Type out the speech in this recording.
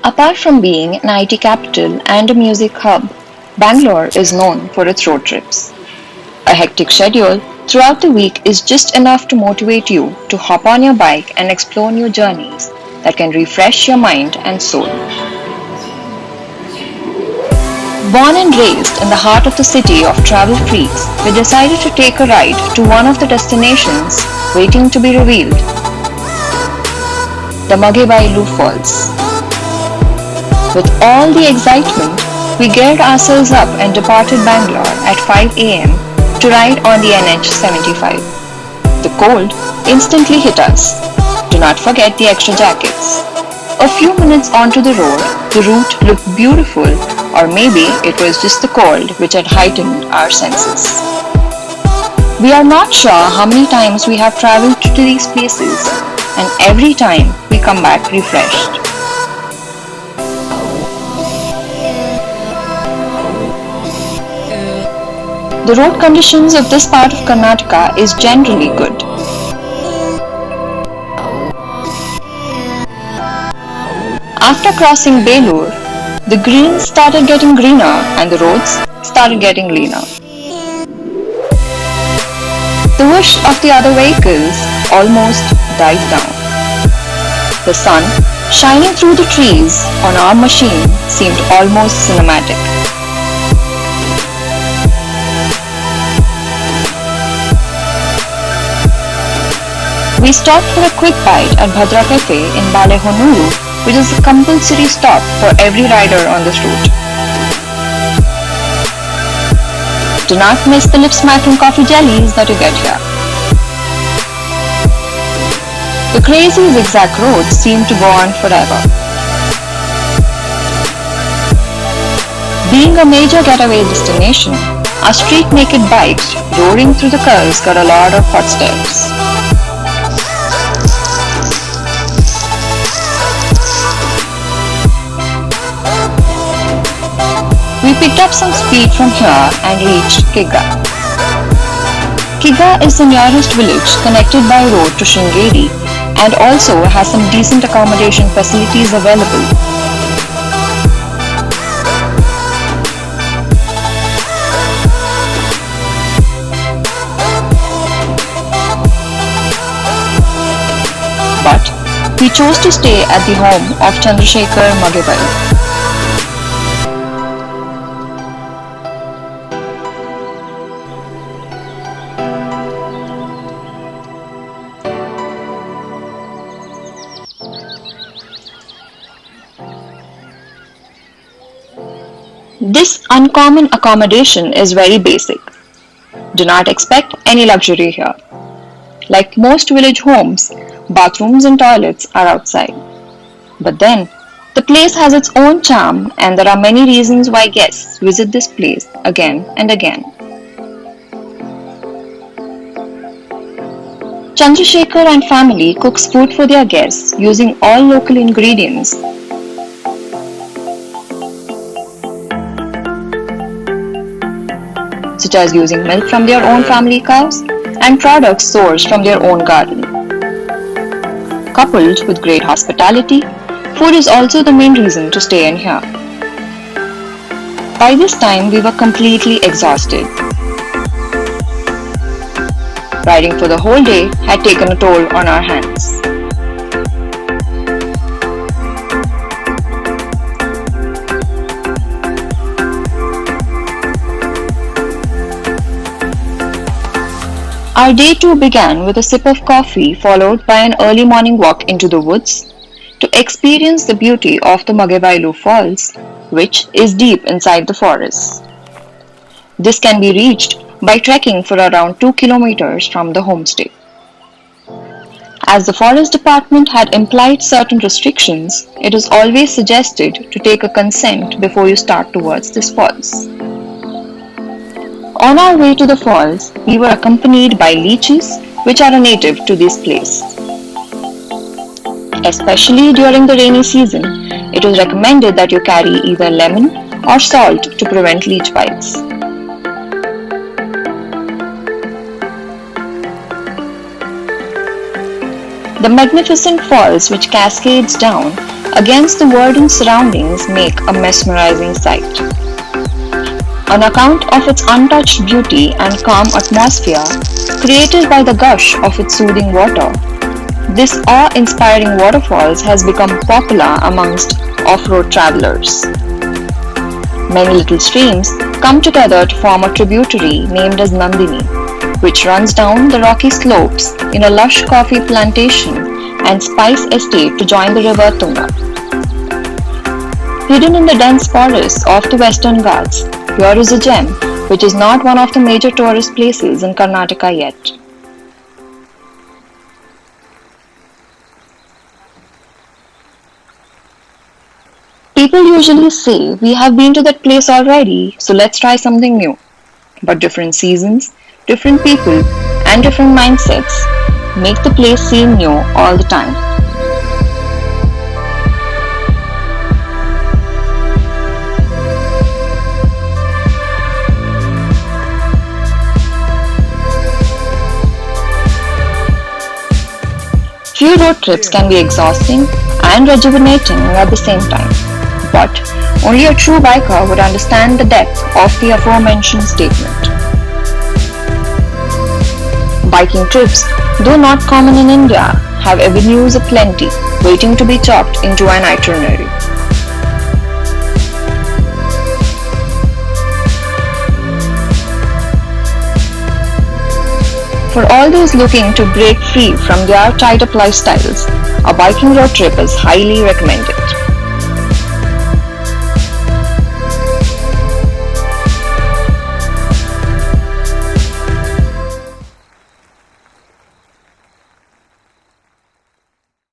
Apart from being an IT capital and a music hub, Bangalore is known for its road trips. A hectic schedule throughout the week is just enough to motivate you to hop on your bike and explore new journeys that can refresh your mind and soul. Born and raised in the heart of the city of travel freaks, we decided to take a ride to one of the destinations waiting to be revealed, the Maghabailu Falls. With all the excitement, we geared ourselves up and departed Bangalore at 5 a.m. to ride on the NH75. The cold instantly hit us. Do not forget the extra jackets. A few minutes onto the road, the route looked beautiful, or maybe it was just the cold which had heightened our senses. We are not sure how many times we have traveled to these places, and every time we come back refreshed. The road conditions of this part of Karnataka is generally good. After crossing Belur, the greens started getting greener and the roads started getting leaner. The whoosh of the other vehicles almost died down. The sun shining through the trees on our machine seemed almost cinematic. We stopped for a quick bite at Bhadra Cafe in Balehonuru, which is a compulsory stop for every rider on this route. Do not miss the lip-smacking coffee jellies that you get here. The crazy zigzag roads seem to go on forever. Being a major getaway destination, our street-naked bikes roaring through the curves got a lot of hot stares. We picked up some speed from here and reached Kiga. Kiga is the nearest village connected by road to Sringeri and also has some decent accommodation facilities available. But we chose to stay at the home of Chandrasekhar Maghabailu. This uncommon accommodation is very basic. Do not expect any luxury here. Like most village homes, bathrooms and toilets are outside. But then, the place has its own charm and there are many reasons why guests visit this place again and again. Chandrasekhar and family cooks food for their guests using all local ingredients. Such as using milk from their own family cows and products sourced from their own garden. Coupled with great hospitality, food is also the main reason to stay in here. By this time, we were completely exhausted. Riding for the whole day had taken a toll on our hands. Our day 2 began with a sip of coffee followed by an early morning walk into the woods to experience the beauty of the Maghabailu Falls, which is deep inside the forest. This can be reached by trekking for around 2 kilometers from the homestay. As the forest department had implied certain restrictions, it is always suggested to take a consent before you start towards this falls. On our way to the falls, we were accompanied by lychees, which are a native to this place. Especially during the rainy season, it is recommended that you carry either lemon or salt to prevent leech bites. The magnificent falls which cascades down against the verdant surroundings make a mesmerizing sight. On account of its untouched beauty and calm atmosphere created by the gush of its soothing water, this awe-inspiring waterfalls has become popular amongst off-road travelers. Many little streams come together to form a tributary named as Nandini, which runs down the rocky slopes in a lush coffee plantation and spice estate to join the river Tunga. Hidden in the dense forests of the Western Ghats, here is a gem which is not one of the major tourist places in Karnataka yet. People usually say, we have been to that place already, so let's try something new. But different seasons, different people, and different mindsets make the place seem new all the time. Few road trips can be exhausting and rejuvenating at the same time, but only a true biker would understand the depth of the aforementioned statement. Biking trips, though not common in India, have avenues aplenty waiting to be chopped into an itinerary. For all those looking to break free from their tied-up lifestyles, a biking road trip is highly recommended.